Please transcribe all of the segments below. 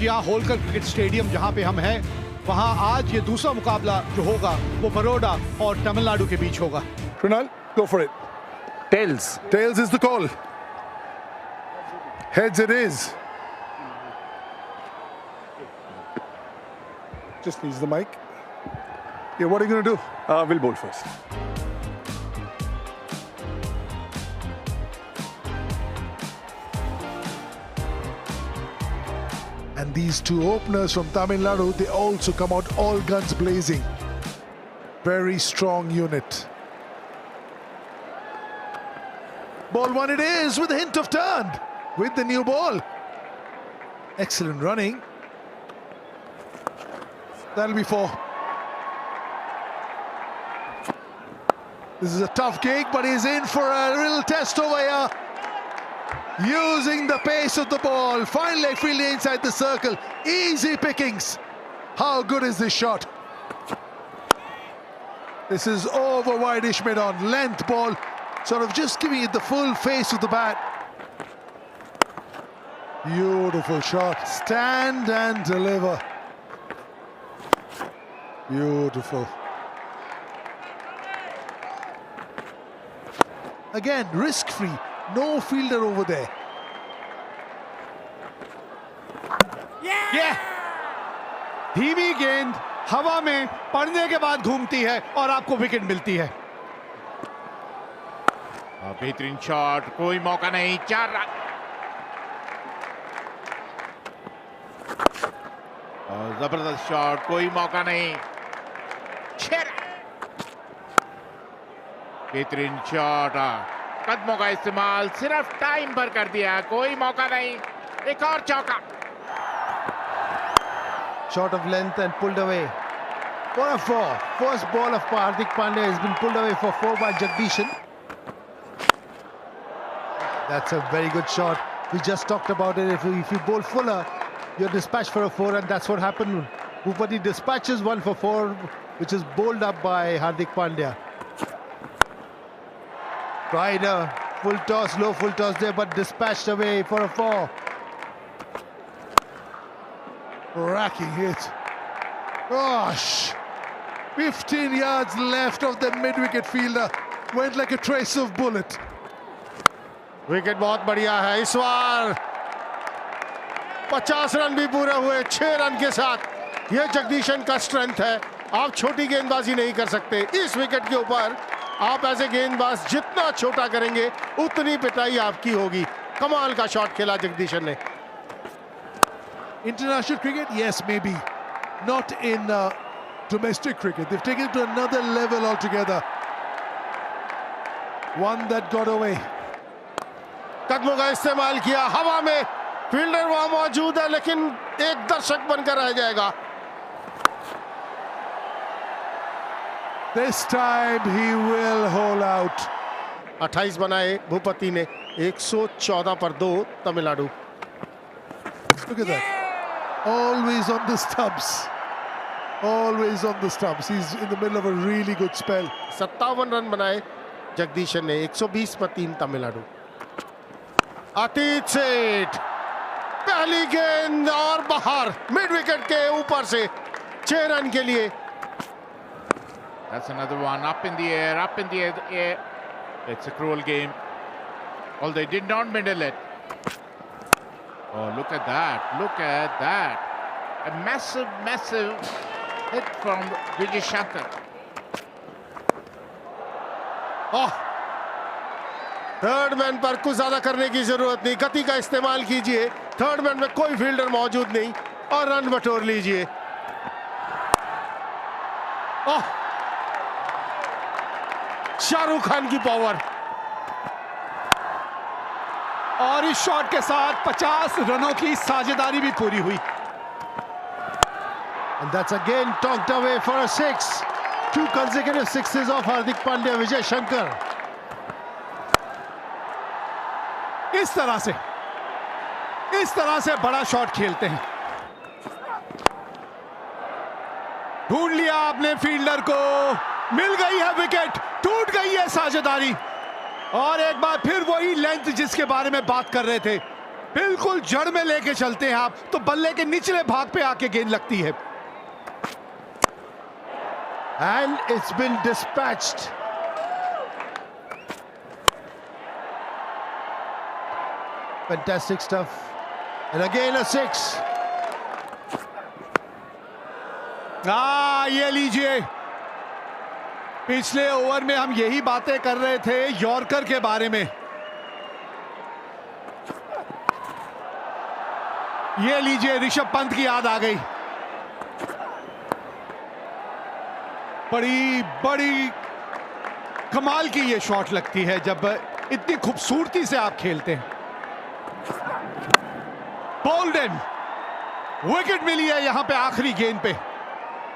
MGR Holkar cricket stadium जहां पे हम हैं, वहां आज ये दूसरा मुकाबला जो होगा वो बड़ौदा और तमिलनाडु के बीच होगा। Krunal, go for it. Tails. Tails is the call. Heads it is. Just needs the mic. Yeah, what are you going to do? We'll bowl first. And these two openers from Tamil Nadu, they also come out all guns blazing. Very strong unit. Ball one it is with a hint of turn with the new ball. Excellent running. That'll be four. This is a tough gig, but he's in for a little test over here. Using the pace of the ball, fine leg fielding inside the circle, easy pickings. How good is this shot? This is over wide-ish mid-on, length ball, sort of just giving it the full face of the bat. Beautiful shot, stand and deliver. Beautiful. Again, risk-free. No fielder over there. Yeah! धीमी गेंद हवा में पड़ने के बाद घूमती है और आपको विकेट मिलती है। बेहतरीन शॉट, कोई मौका नहीं, 4 रन। जबरदस्त शॉट, कोई मौका नहीं, 6 रन। बेहतरीन शॉट, कदमों का इस्तेमाल सिर्फ टाइम पर कर दिया, कोई मौका नहीं, एक और चौका। Shot of length and pulled away. For a 4. First ball of Hardik Pandya has been pulled away for 4 by Jagdishan. That's a very good shot. We just talked about it. If you bowl fuller, you're dispatched for a 4, and that's what happened. Bhupati dispatches one for 4, which is bowled up by Hardik Pandya. Tried a full toss, low full toss there, but dispatched away for a 4. Racking hit. Gosh! 15 yards left of the mid-wicket fielder. Went like a trace of bullet. Wicket बहुत बढ़िया है इस बार। 50 run भी पूरे हुए 6 run के साथ। यह जगदीशन का स्ट्रेंथ है। आप छोटी गेंदबाजी नहीं कर सकते। इस विकेट के ऊपर आप ऐसे गेंदबाज जितना छोटा करेंगे उतनी पिटाई आपकी होगी। कमाल का शॉट खेला जगदीशन ने। International cricket, yes, maybe. Not in domestic cricket. They've taken it to another level altogether. One that got away. कदमों का इस्तेमाल किया, हवा में फील्डर वहां मौजूद है लेकिन एक दर्शक बनकर रह जाएगा। This time he will hold out. 28 बनाए भूपति ने, 114 पर 2 Tamil Nadu. Look at that. Always on the stumps. Always on the stumps. He's in the middle of a really good spell. 57 run बनाए जगदीशन ने, 120 पर 3 तमिलनाडु। अतीत सेठ पहली गेंद और बाहर, मिड विकेट के ऊपर से 6 रन के लिए। That's another one, up in the air, up in the air. It's a cruel game. Although they did not middle it. Oh, look at that, look at that. A massive, massive hit from Vijay Shankar. Oh, third man पर कुछ ज्यादा करने की जरूरत नहीं, गति का इस्तेमाल कीजिए। थर्ड मैन में कोई फील्डर मौजूद नहीं और रन बटोर लीजिए। ओह, शाहरुख खान की पावर। और इस शॉट के साथ 50 रनों की साझेदारी भी पूरी हुई। And that's again talked away for a 6. 2 consecutive sixes of Hardik Pandya, Vijay Shankar. इस तरह से बड़ा शॉट खेलते हैं। ढूंढ लिया आपने फील्डर को, मिल गई है विकेट, टूट गई है साझेदारी और एक बार फिर वही लेंथ जिसके बारे में बात कर रहे थे, बिल्कुल जड़ में लेके चलते हैं आप, तो बल्ले के निचले भाग पे आके गेंद लगती है। And it's been dispatched. Fantastic stuff. And again a 6. ये लीजिए, पिछले ओवर में हम यही बातें कर रहे थे यॉर्कर के बारे में। ये लीजिए, ऋषभ पंत की याद आ गई। बड़ी बड़ी कमाल की ये शॉट लगती है जब इतनी खूबसूरती से आप खेलते हैं। बोल्डन, विकेट मिली है यहां पे आखिरी गेंद पे।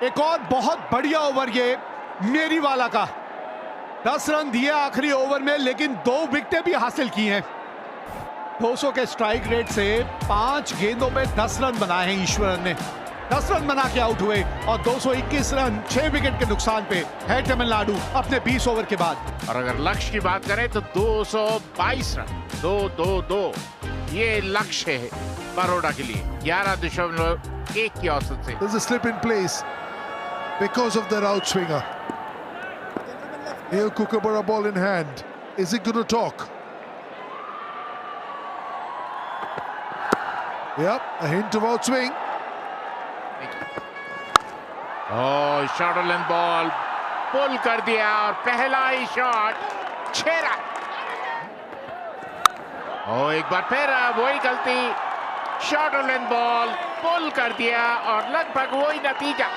एक और बहुत बढ़िया ओवर ये मेरी वाला का। 10 रन दिए आखिरी ओवर में, लेकिन 2 विकेटें भी हासिल की हैं। 200 के स्ट्राइक रेट से 5 गेंदों में 10 रन बनाए हैं ईश्वरन ने। 10 रन बना के आउट हुए और 221 रन 6 विकेट के नुकसान पे है तमिलनाडु अपने 20 ओवर के बाद। और अगर लक्ष्य की बात करें तो 222 रन, 2-2-2 ये लक्ष्य है बड़ौदा के लिए 11.1 की औसत से। There's a slip in place because of their outswinger. Here Kookaburra ball in hand. Is it going to talk? Yep, a hint of outswing. Short length ball pull कर दिया और पहला ही शॉट 6 रन। एक बार फिर वही गलती, शॉर्ट लेंथ बॉल पुल कर दिया और लगभग वही नतीजा।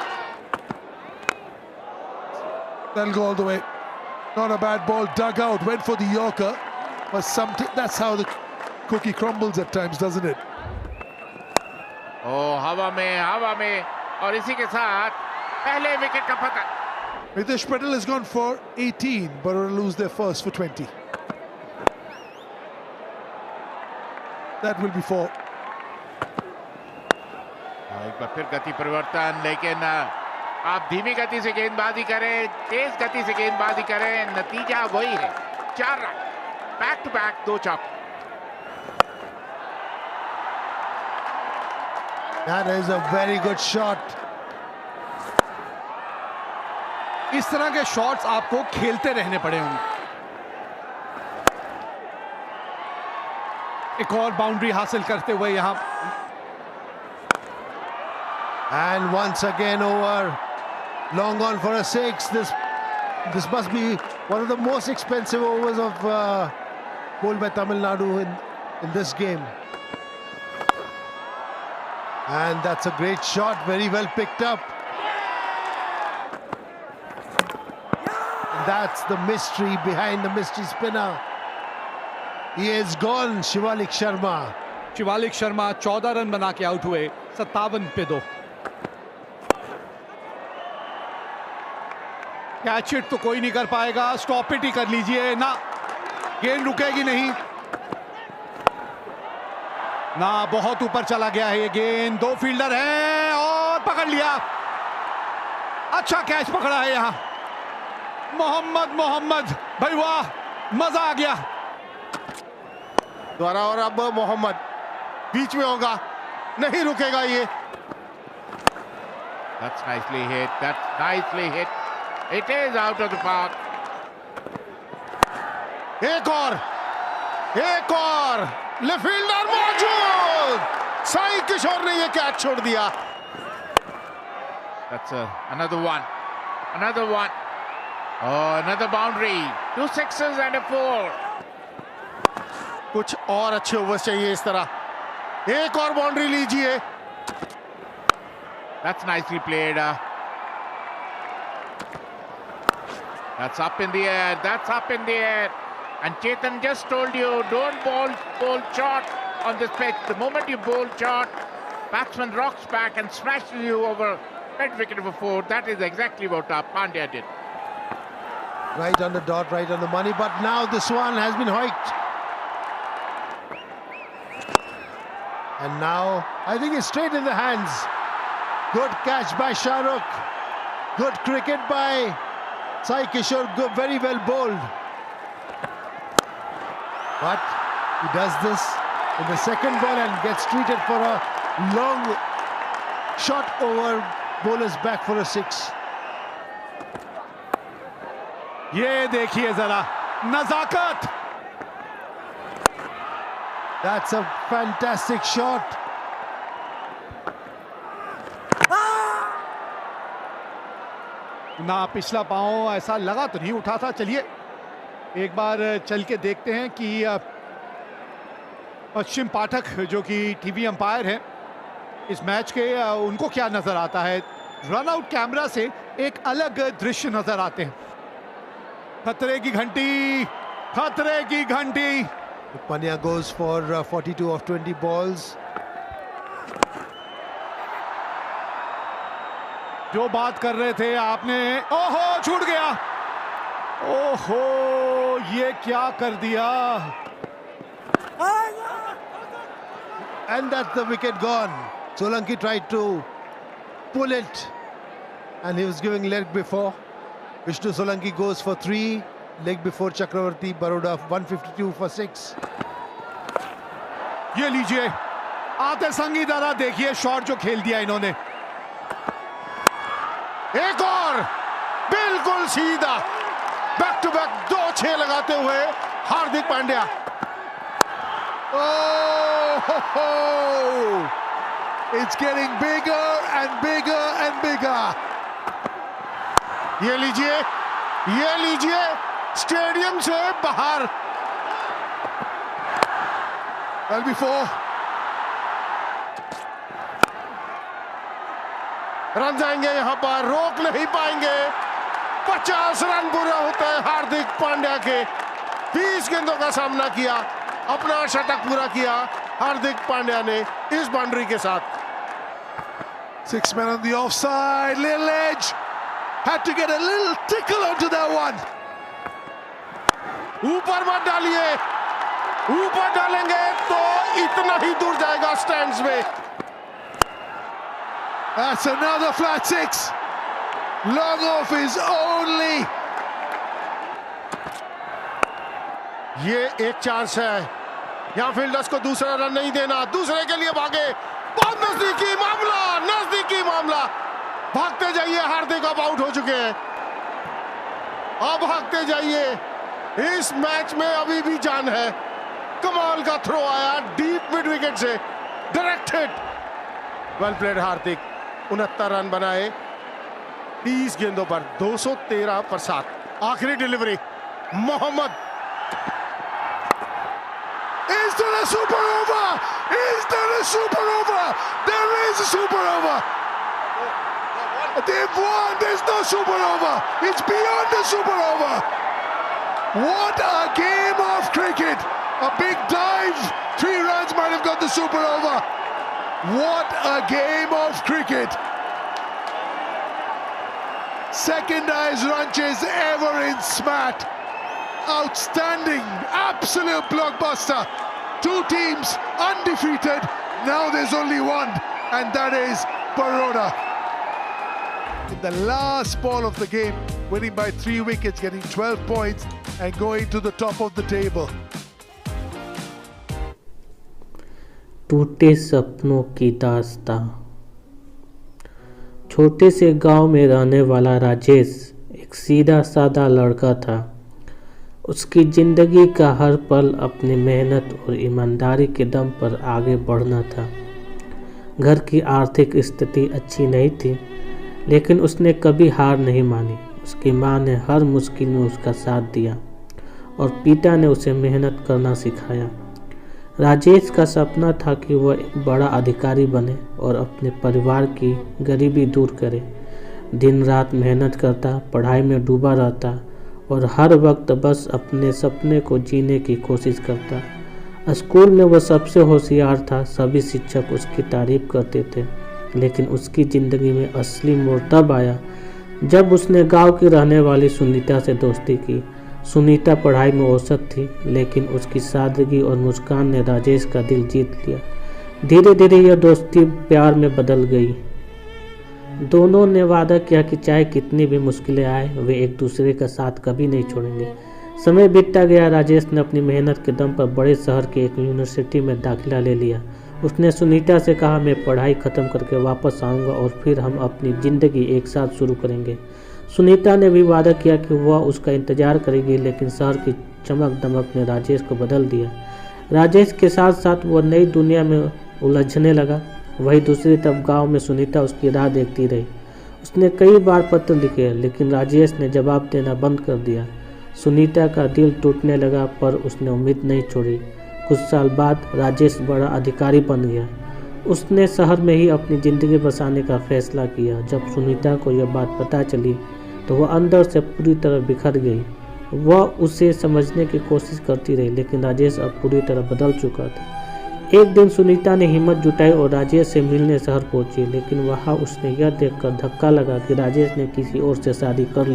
That'll go all the way. Not a bad ball, dug out, went for the Yorker. But that's how the cookie crumbles at times, doesn't it? हवा में और इसी के साथ पहले विकेट का पतन। Ritesh Patel has gone for 18, but will lose their first for 20. That will be 4. एक बार फिर गति परिवर्तन, लेकिन आप धीमी गति से गेंदबाजी करें, तेज गति से गेंदबाजी करें, नतीजा वही है 4 रन। बैक टू बैक 2 चौके। That is a very good shot. इस तरह के शॉट्स आपको खेलते रहने पड़े होंगे। एक और बाउंड्री हासिल करते हुए यहां। And once again over. Long on for a 6. This must be one of the most expensive overs of bowled by Tamil Nadu in this game. And that's a great shot, very well picked up. And that's the mystery behind the mystery spinner. He is gone, Shivalik Sharma. Shivalik Sharma 14 run बना के out हुए 57 पे 2। Catch hit तो कोई नहीं कर पाएगा, stop it ही कर लीजिए ना, गेंद रुकेगी नहीं ना। बहुत ऊपर चला गया है ये गेंद, 2 फील्डर हैं और पकड़ लिया। अच्छा कैच पकड़ा है यहां मोहम्मद भाई, वाह मजा आ गया। द्वारा और अब मोहम्मद बीच में होगा, नहीं रुकेगा ये। That's nicely hit. That's nicely hit. It is out of the park. एक और लेफ्ट फील्डर मौजूद, साई किशोर ने ये कैच छोड़ दिया। That's another one. Oh, another boundary. 2 sixes and a 4. कुछ और अच्छे ओवर्स चाहिए इस तरह। एक और बाउंड्री लीजिए। That's nicely played. That's up in the air. And Chetan just told you, don't bowl short on this pitch. The moment you bowl short, batsman rocks back and smashes you over mid wicket for 4. That is exactly what Pandya did. Right on the dot, right on the money. But now this one has been hoiked. And now I think it's straight in the hands. Good catch by Shah Rukh. Good cricket by Sai Kishore. Good, very well bowled. But he does this in the second ball and gets treated for a long shot over bowler's back for a 6. ये देखिए जरा नजाकत. That's a fantastic shot. ना पिछला पांव ऐसा लगा तो नहीं उठा था. चलिए एक बार चल के देखते हैं कि पश्चिम पाठक जो कि टीवी अंपायर हैं इस मैच के, उनको क्या नजर आता है. रन आउट कैमरा से एक अलग दृश्य नजर आते हैं. खतरे की घंटी, खतरे की घंटी. Pandya goes for 42 of 20 balls. जो बात कर रहे थे आपने, ओहो छूट गया. ओहो ये क्या कर दिया. And that's the wicket gone. Solanki tried to pull it and he was giving leg before. Vishnu Solanki goes for 3, leg before Chakravarti Baroda 152 for 6. ये लीजिए आते संगी दादा, देखिए शॉट जो खेल दिया इन्होंने. एक और बिल्कुल सीधा बैक टू बैक 2 6 लगाते हुए Hardik Pandya. Oh, it's getting bigger and bigger and bigger. ये लीजिए स्टेडियम से बाहर. Well before. रन जाएंगे यहां पर, रोक नहीं पाएंगे. 50 रन पूरे होते हैं हार्दिक पांड्या के. 20 गेंदों का सामना किया, अपना शतक पूरा किया हार्दिक पांड्या ने इस बाउंड्री के साथ. 6 men on the offside, little edge. Had to get a little tickle onto that one. ऊपर मत डालिए, ऊपर डालेंगे तो इतना ही दूर जाएगा स्टैंड्स में. That's another flat 6. Long off is only. ये एक चांस है, यहां फील्डर्स को दूसरा रन नहीं देना. दूसरे के लिए भागे, बहुत नजदीकी मामला. भागते जाइए, हार्दिक अब आउट हो चुके हैं. अब भागते जाइए, इस मैच में अभी भी जान है. कमाल का थ्रो आया डीप मिड विकेट से, direct hit. Well played Hardik. 69 run बनाए 30 गेंदों पर, 213 पर 7. आखिरी delivery Mohammed. Is there a super over? Is there a super over? There is a super over. They've won. There's no super over. It's beyond the super over. What a game of cricket. A big dive. 3 runs might have got the super over. What a game of cricket. Second highest run chase ever in SMAT. Outstanding, absolute blockbuster. 2 teams undefeated. Now there's only one, and that is Baroda. In the last ball of the game, winning by 3 wickets, getting 12 points and going to the top of the table. टूटे सपनों की दास्तां। छोटे से गांव में रहने वाला राजेश एक सीधा साधा लड़का था। उसकी ज़िंदगी का हर पल अपनी मेहनत और ईमानदारी के दम पर आगे बढ़ना था। घर की आर्थिक स्थिति अच्छी नहीं थी, लेकिन उसने कभी हार नहीं मानी। उसकी माँ ने हर मुश्किल में उसका साथ दिया और पिता ने उसे मेहनत करना सिखाया। राजेश का सपना था कि वह एक बड़ा अधिकारी बने और अपने परिवार की गरीबी दूर करे। दिन रात मेहनत करता, पढ़ाई में डूबा रहता और हर वक्त बस अपने सपने को जीने की कोशिश करता। स्कूल में वह सबसे होशियार था, सभी शिक्षक उसकी तारीफ करते थे। लेकिन उसकी ज़िंदगी में असली मोड़ तब आया जब उसने गांव की रहने वाली सुनीता से दोस्ती की। सुनीता पढ़ाई में औसत थी, लेकिन उसकी सादगी और मुस्कान ने राजेश का दिल जीत लिया। धीरे धीरे यह दोस्ती प्यार में बदल गई। दोनों ने वादा किया कि चाहे कितनी भी मुश्किलें आए, वे एक दूसरे का साथ कभी नहीं छोड़ेंगे। समय बीतता गया। राजेश ने अपनी मेहनत के दम पर बड़े शहर के एक यूनिवर्सिटी में दाखिला ले लिया। उसने सुनीता से कहा, मैं पढ़ाई ख़त्म करके वापस आऊँगा और फिर हम अपनी ज़िंदगी एक साथ शुरू करेंगे। सुनीता ने भी वादा किया कि वह उसका इंतज़ार करेगी, लेकिन शहर की चमक दमक ने राजेश को बदल दिया। राजेश के साथ साथ वह नई दुनिया में उलझने लगा। वहीं दूसरी तरफ गांव में सुनीता उसकी राह देखती रही। उसने कई बार पत्र लिखे, लेकिन राजेश ने जवाब देना बंद कर दिया। सुनीता का दिल टूटने लगा, पर उसने उम्मीद नहीं छोड़ी। कुछ साल बाद राजेश बड़ा अधिकारी बन गया। उसने शहर में ही अपनी ज़िंदगी बसाने का फैसला किया। जब सुनीता को यह बात पता चली तो वह अंदर से पूरी तरह बिखर गई। वह उसे समझने की कोशिश करती रही, लेकिन राजेश अब पूरी तरह बदल चुका था। एक दिन सुनीता ने हिम्मत जुटाई और राजेश से मिलने शहर पहुंची, लेकिन वहां उसने यह देखकर धक्का लगा कि राजेश ने किसी और से शादी कर ली।